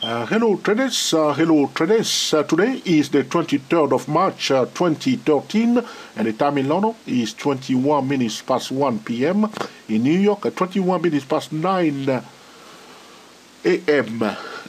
Hello traders, today is the 23rd of March 2013 and the time in London is 21 minutes past 1 p.m. in New York, 21 minutes past 9 a.m.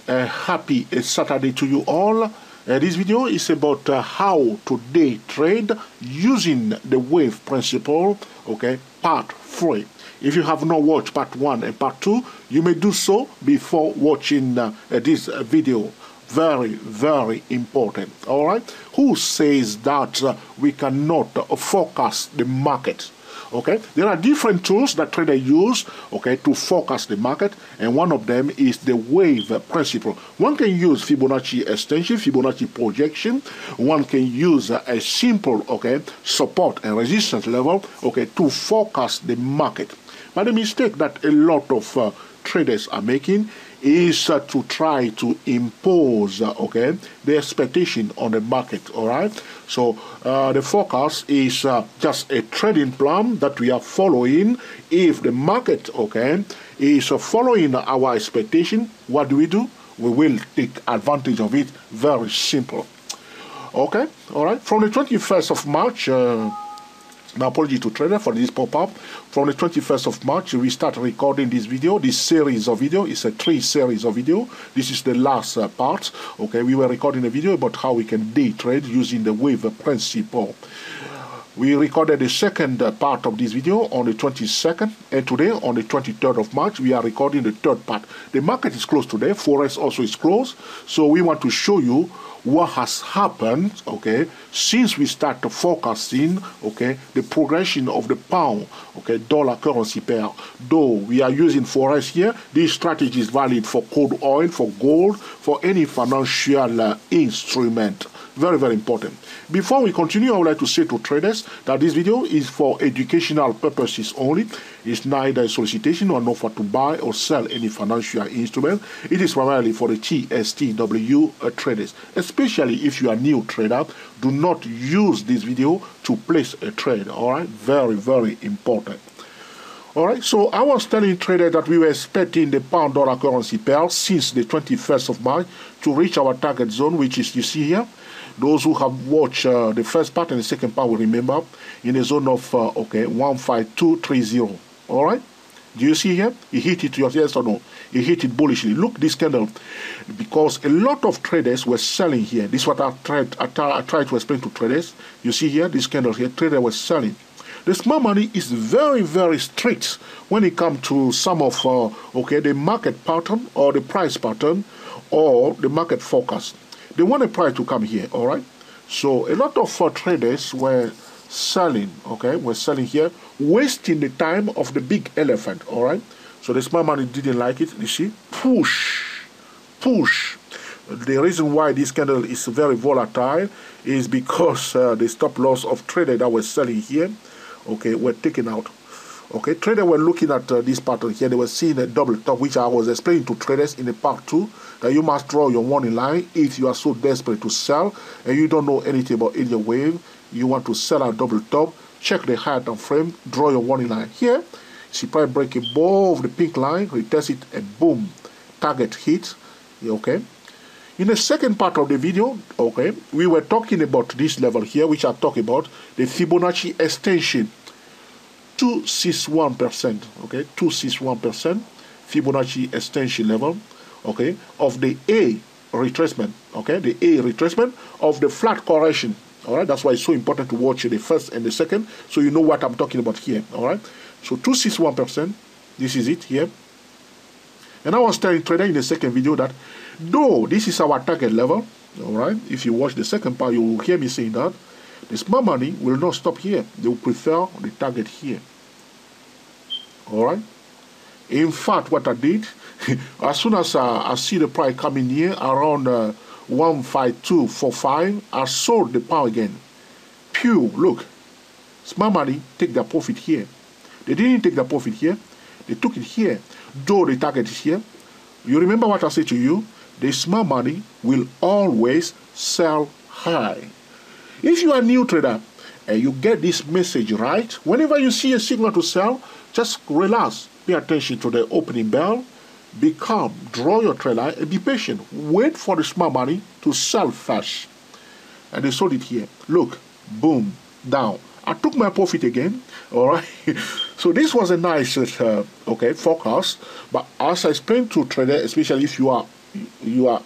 Happy Saturday to you all. This video is about how to day trade using the wave principle, okay, part 3. If you have not watched part 1 and part 2, you may do so before watching this video. Very, very important. All right? Who says that we cannot forecast the market? Okay? There are different tools that traders use, okay, to forecast the market, and one of them is the wave principle. One can use Fibonacci extension, Fibonacci projection. One can use a simple, okay, support and resistance level, okay, to forecast the market. But the mistake that a lot of traders are making is to try to impose, okay, the expectation on the market, all right? So the forecast is just a trading plan that we are following. If the market, okay, is following our expectation, what do? We will take advantage of it. Very simple. Okay, all right? From the 21st of March, my apology to trader for this pop-up. From the 21st of March, we start recording this video. This series of video is a 3 series of video. This is the last part. Okay, we were recording a video about how we can day trade using the wave principle. We recorded the second part of this video on the 22nd, and today on the 23rd of March, we are recording the third part. The market is closed today. Forex also is closed. So we want to show you what has happened, okay, since we start forecasting, okay, the progression of the pound, okay, dollar currency pair. Though we are using Forex here, this strategy is valid for crude oil, for gold, for any financial instrument. Very, very important. Before we continue, I would like to say to traders that this video is for educational purposes only. It's neither a solicitation or an offer to buy or sell any financial instrument. It is primarily for the TSTW traders. Especially if you are a new trader, do not use this video to place a trade. All right? Very, very important. All right, so I was telling traders that we were expecting the pound dollar currency pair since the 21st of March to reach our target zone, which is, you see here. Those who have watched the first part and the second part will remember in the zone of, okay, 15230. All right? Do you see here? He hit it, yes or no? He hit it bullishly. Look, this candle. Because a lot of traders were selling here. This is what I tried to explain to traders. You see here, this candle here, traders were selling. The smart money is very, very strict when it comes to some of, okay, the market pattern or the price pattern or the market forecast. They want a price to come here, all right? So a lot of traders were selling, okay, were selling here, wasting the time of the big elephant, all right? So the smart money didn't like it, you see? Push. The reason why this candle is very volatile is because the stop loss of traders that were selling here, okay, were taken out. Okay, traders were looking at this pattern here. They were seeing a double top, which I was explaining to traders in the part 2, that you must draw your warning line if you are so desperate to sell and you don't know anything about Elliott wave. You want to sell a double top, check the height and frame, draw your warning line. Here, see price break above the pink line, retest it, and boom, target hit. Okay. In the second part of the video, okay, we were talking about this level here, which I talk about, the Fibonacci extension. 261%, okay, 261% Fibonacci extension level, okay, of the A retracement, okay, the A retracement of the flat correction, all right. That's why it's so important to watch the first and the second, so you know what I'm talking about here, all right. So 261%, this is it here. And I was telling trader in the second video that though this is our target level, all right, if you watch the second part, you will hear me saying that the smart money will not stop here. They will prefer the target here. All right. In fact, what I did, as soon as I see the price coming here around 15245, I sold the pound again. Pew, look. Smart money take their profit here. They didn't take their profit here. They took it here. Though the target is here. You remember what I said to you? The smart money will always sell high. If you are a new trader and you get this message right, whenever you see a signal to sell, just relax. Pay attention to the opening bell. Be calm, draw your trend line, and be patient. Wait for the smart money to sell first. And they sold it here. Look, boom, down. I took my profit again. All right. So this was a nice, forecast. But as I explained to traders, especially if you are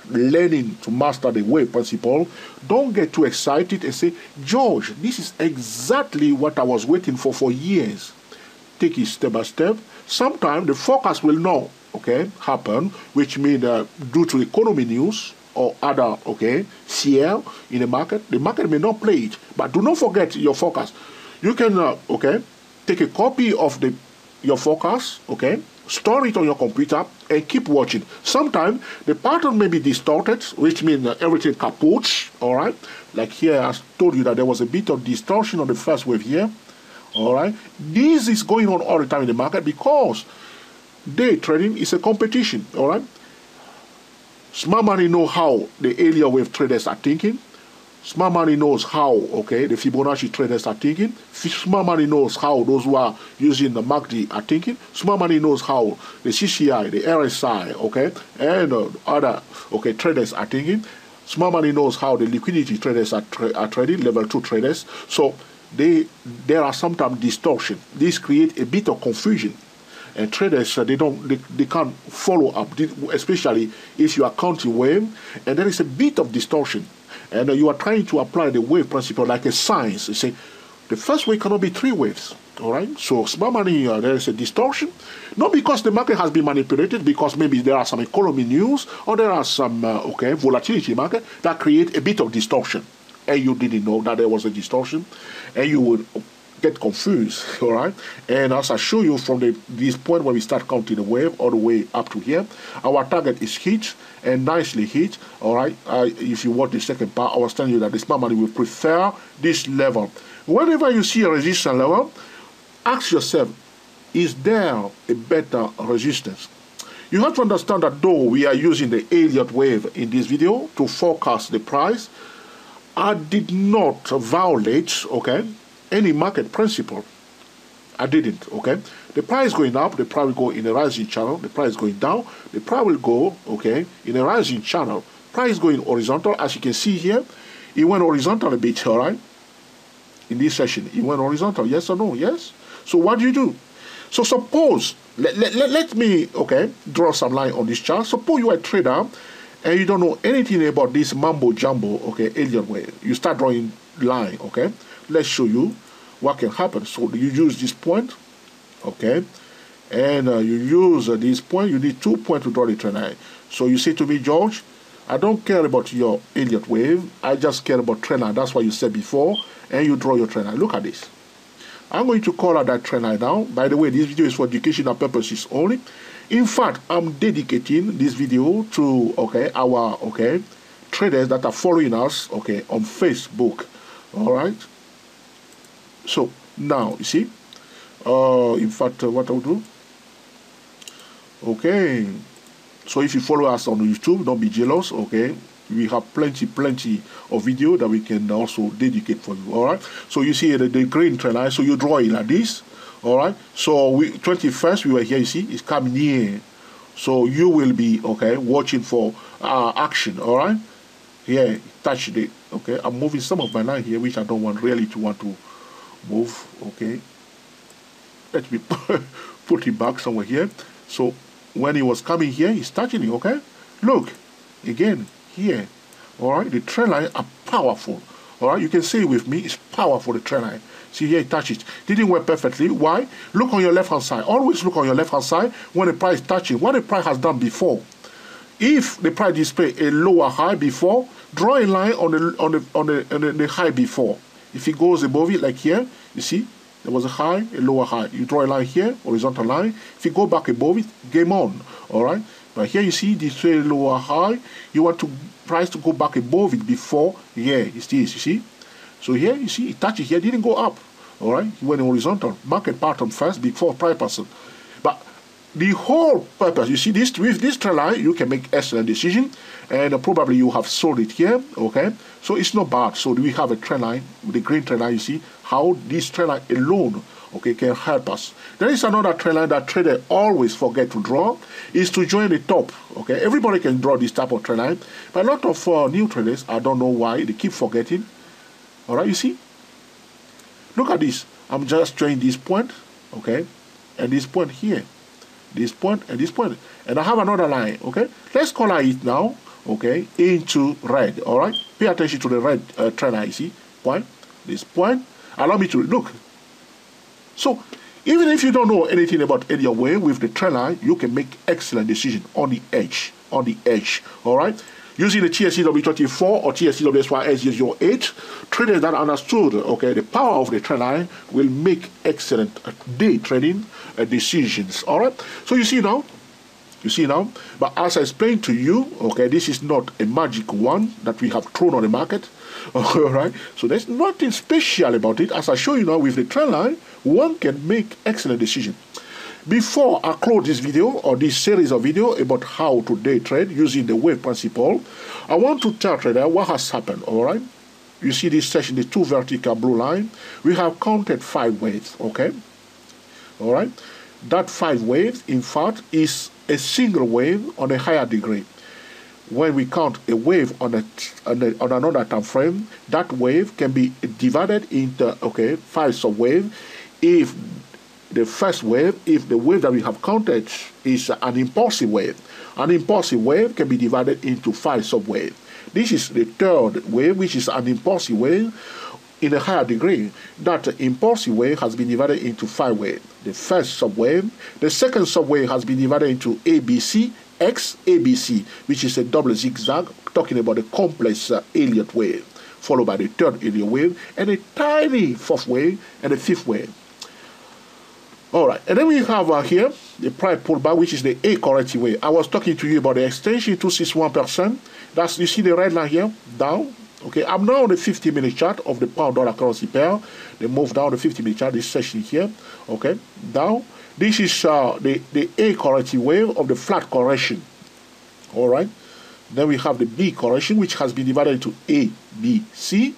learning to master the wave principle, don't get too excited and say, George, this is exactly what I was waiting for years. Take it step by step. Sometimes the forecast will not, happen, which means due to economy news or other, fear in the market may not play it. But do not forget your forecast. You can, take a copy of your forecast, store it on your computer and keep watching. Sometimes the pattern may be distorted, which means everything kaput, all right? Like here, I told you that there was a bit of distortion on the first wave here, all right? This is going on all the time in the market because day trading is a competition, all right? Smart money know how the Elliott wave traders are thinking. Smart money knows how, the Fibonacci traders are thinking. Smart money knows how those who are using the MACD are thinking. Smart money knows how the CCI, the RSI, and other, traders are thinking. Smart money knows how the liquidity traders are trading, level 2 traders. So there are sometimes distortion. This creates a bit of confusion. And traders, they can't follow up, especially if you are counting wave, and there is a bit of distortion. And you are trying to apply the wave principle like a science. You say, the first wave cannot be 3 waves, all right? So smart money, there is a distortion. Not because the market has been manipulated, because maybe there are some economy news, or there are some, volatility in the market that create a bit of distortion. And you didn't know that there was a distortion, and you would get confused, all right? And as I show you from this point where we start counting the wave all the way up to here, our target is hit and nicely hit, all right? If you watch the second part, I was telling you that the smart money will prefer this level. Whenever you see a resistance level, ask yourself, is there a better resistance? You have to understand that though we are using the Elliott wave in this video to forecast the price, I did not violate, any market principle. I didn't, The price going up, the price will go in a rising channel. The price going down, the price will go, in a rising channel. Price going horizontal, as you can see here, it went horizontal a bit, all right? In this session, it went horizontal, yes or no? Yes? So what do you do? So suppose, let me, draw some line on this chart. Suppose you are a trader and you don't know anything about this mambo jumbo, Elliott wave. You start drawing line, Let's show you what can happen. So you use this point, and you use this point. You need 2 points to draw the trend line. So you say to me, George, I don't care about your Elliott wave. I just care about trend line. That's what you said before. And you draw your trend line. Look at this. I'm going to call out that trend line now. By the way, this video is for educational purposes only. In fact, I'm dedicating this video to our traders that are following us on Facebook. All right. So now you see, in fact, what I'll do. So if you follow us on YouTube, don't be jealous. We have plenty of video that we can also dedicate for you. All right. So you see the green trend line. So you draw it like this. All right. So 21st we were here. You see, it's coming near. So you will be watching for action. All right. Here, touch it. I'm moving some of my line here, which I don't want to move. Let me put it back somewhere here. So when he was coming here, he's touching it. Look again here. All right, the trend line are powerful. All right, you can say it with me, it's powerful, the trend line. See here, it touches. Didn't work perfectly. Why? Look on your left hand side. Always look on your left hand side when the price is touching. What the price has done before. If the price display a lower high before, draw a line on the high before. If it goes above it, like here, you see, there was a high, a lower high. You draw a line here, horizontal line. If you go back above it, game on. All right. But here you see this lower high. You want to price to go back above it before. Yeah, it's this. You see. So here you see it touches here, didn't go up. All right. It went horizontal. Market pattern first before price pattern. But the whole purpose, you see, this with this trend line, you can make excellent decision, and probably you have sold it here, so it's not bad. So we have a trend line with the green trend line. You see how this trend line alone, okay, can help us. There is another trend line that traders always forget to draw, is to join the top. Okay, everybody can draw this type of trend line, but a lot of new traders, I don't know why, they keep forgetting. All right, you see? Look at this. I'm just drawing this point, okay, and this point here, this point and this point, and I have another line. Okay, let's color it now. Okay, into red. All right, pay attention to the red trend line. You see, point, this point. Allow me to look. So, even if you don't know anything about Elliott wave with the trend line, you can make excellent decision on the edge. On the edge. All right. Using the TSCW24 or TSCWSY-S08, traders that understood, okay, the power of the trend line will make excellent day trading decisions. All right. So you see now. You see now, but as I explained to you, okay, this is not a magic one that we have thrown on the market, all right? So there's nothing special about it. As I show you now with the trend line, one can make excellent decision. Before I close this video or this series of video about how to day trade using the wave principle, I want to tell trader what has happened, all right? You see this section, the two vertical blue line, we have counted 5 waves, okay? All right? That 5 waves, in fact, is a single wave on a higher degree. When we count a wave on another time frame, that wave can be divided into 5 sub-waves. If the first wave, if the wave that we have counted is an impulsive wave can be divided into 5 sub-waves. This is the third wave, which is an impulsive wave in a higher degree. That impulsive wave has been divided into 5 waves. The first subwave, the second subwave has been divided into ABC, X, ABC, which is a double zigzag, talking about the complex Elliott wave, followed by the third Elliott wave, and a tiny fourth wave, and a fifth wave. All right, and then we have here the price pullback, which is the A corrective wave. I was talking to you about the extension 261%. That's, you see the red line here, down. Okay, I'm now on the 50-minute chart of the pound-dollar currency pair. They move down the 50-minute chart, this section here. Okay, down. This is the A corrective wave of the flat correction. All right. Then we have the B correction, which has been divided into A, B, C,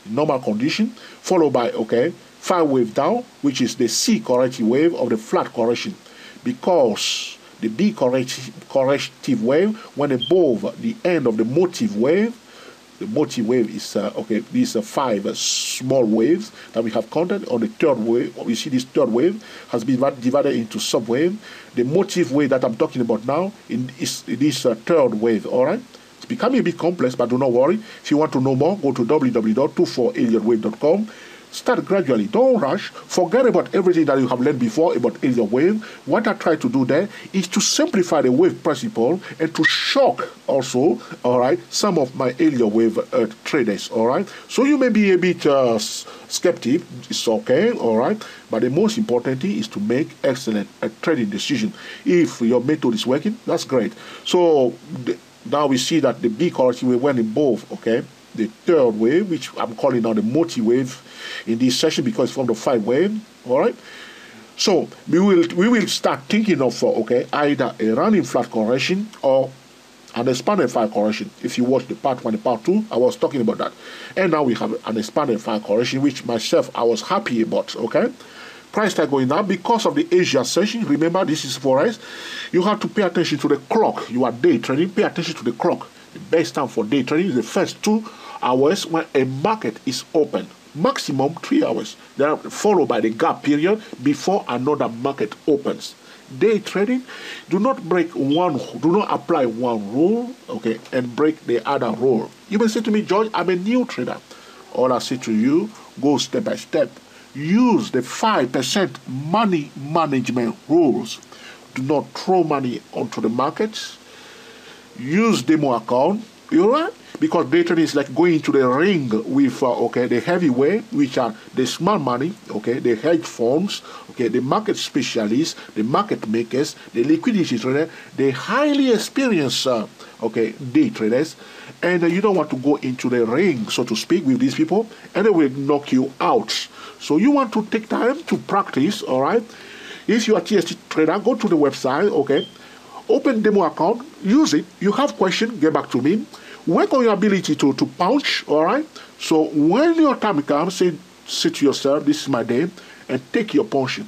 normal condition, followed by, 5 wave down, which is the C corrective wave of the flat correction. Because the B corrective wave, when above the end of the motive wave, the motive wave is, these are 5 small waves that we have counted on the third wave. You see this third wave has been divided into sub-wave. The motive wave that I'm talking about now is this third wave, all right? It's becoming a bit complex, but do not worry. If you want to know more, go to www.24elliottwave.com. Start gradually. Don't rush. Forget about everything that you have learned before about Elliott wave. What I try to do there is to simplify the wave principle and to shock also, all right, some of my Elliott wave traders, all right. So you may be a bit skeptic. It's okay, all right. But the most important thing is to make excellent trading decision. If your method is working, that's great. So now we see that the B corrective wave went in both, the third wave, which I'm calling now the multi-wave in this session because it's from the 5 wave, all right? So we will start thinking of, either a running flat correction or an expanded file correction. If you watch the part 1 and part 2, I was talking about that. And now we have an expanded file correction, which myself, I was happy about, Price tag going down because of the Asia session. Remember, this is Forex. You have to pay attention to the clock. You are day trading, pay attention to the clock. The best time for day trading is the first 2 hours when a market is open. Maximum 3 hours. They are followed by the gap period before another market opens. Day trading, do not apply one rule, and break the other rule. You may say to me, George, I'm a new trader. All I say to you, go step by step. Use the 5% money management rules. Do not throw money onto the markets. Use demo account, you know, because day trading is like going into the ring with the heavyweight, which are the smart money, the hedge funds, the market specialists, the market makers, the liquidity trader, the highly experienced day traders, and you don't want to go into the ring, so to speak, with these people, and they will knock you out. So you want to take time to practice, all right? If you are a TST trader, go to the website, open demo account, use it. You have questions, get back to me. Work on your ability to punch, all right? So when your time comes, say to yourself, this is my day, and take your portion.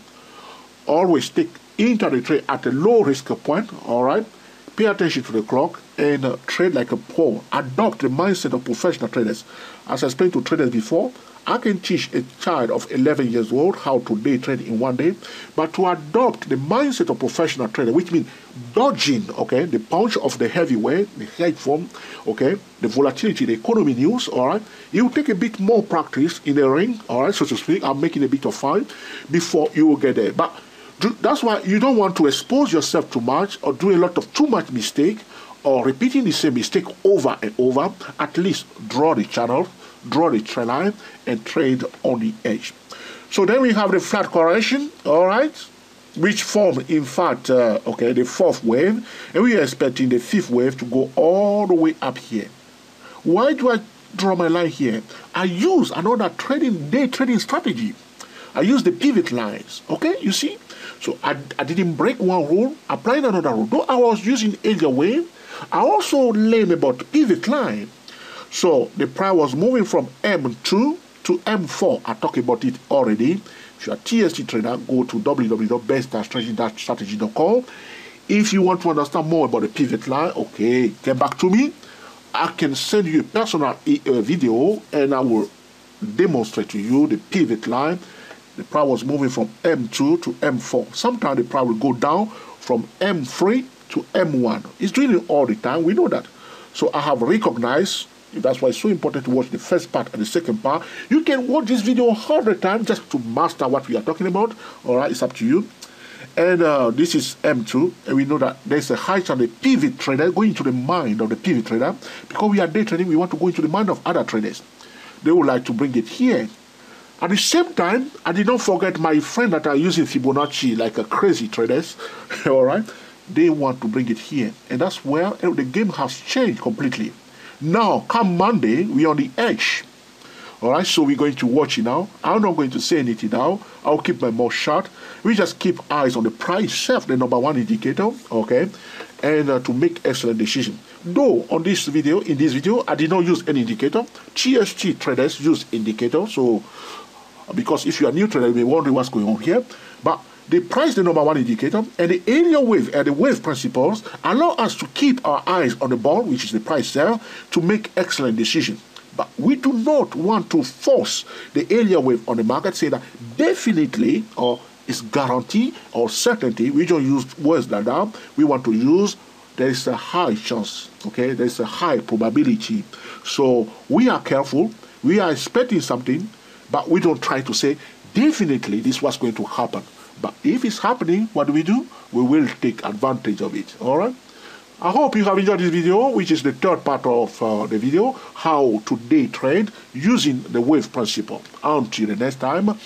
Always take intraday trade at a low risk point, all right? Pay attention to the clock and trade like a pro. Adopt the mindset of professional traders. As I explained to traders before, I can teach a child of 11 years old how to day trade in one day, but to adopt the mindset of professional trader, which means dodging, okay, the punch of the heavyweight, the hedge fund, okay, the volatility, the economy news, all right, it will take a bit more practice in the ring, all right, so to speak. I'm making a bit of fun before you will get there. But that's why you don't want to expose yourself too much or do a lot of too much mistake or repeating the same mistake over and over. At least draw the channel, draw the trend line, and trade on the edge. So then we have the flat correction, all right, which form, in fact, okay, the fourth wave, and we are expecting the fifth wave to go all the way up here. Why do I draw my line here? I use another day trading strategy. I use the pivot lines, okay, you see? So I didn't break one rule, applying another rule. Though I was using Elliott wave, I also learned about pivot line. So the price was moving from M2 to M4. I talked about it already. If you are a TST trader, go to www.best-strategy.com. If you want to understand more about the pivot line, okay, get back to me. I can send you a personal video and I will demonstrate to you the pivot line. The price was moving from M2 to M4. Sometimes the price will go down from M3 to M1. It's doing it all the time. We know that. So I have recognized. That's why it's so important to watch the first part and the second part. You can watch this video 100 times just to master what we are talking about. All right, it's up to you. And this is M2, and we know that there's a high chance the pivot trader going into the mind of the pivot trader. Because we are day trading, we want to go into the mind of other traders. They would like to bring it here. At the same time, I did not forget my friend that are using Fibonacci like a crazy traders. All right, they want to bring it here, and that's where the game has changed completely. Now, come Monday, we're on the edge. All right, so we're going to watch it now. I'm not going to say anything now. I'll keep my mouth shut. We just keep eyes on the price itself, the number one indicator, okay, and to make excellent decision. Though on this video, in this video, I did not use any indicator. TST traders use indicator, so because if you are new trader, you may wonder what's going on here. But the price, the number one indicator, and the Elliott wave and the wave principles allow us to keep our eyes on the ball, which is the price sell, to make excellent decisions. But we do not want to force the Elliott wave on the market, say that definitely or it's guarantee or certainty. We don't use words like that. We want to use there is a high chance, okay? There is a high probability. So we are careful. We are expecting something, but we don't try to say definitely this was going to happen. But if it's happening, what do? We will take advantage of it, all right? I hope you have enjoyed this video, which is the third part of the video, how to day trade using the wave principle. Until the next time,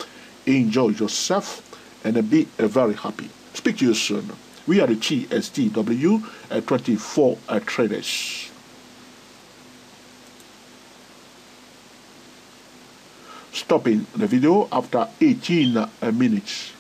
enjoy yourself and be very happy. Speak to you soon. We are the TSTW 24 traders. Stopping the video after 18 minutes.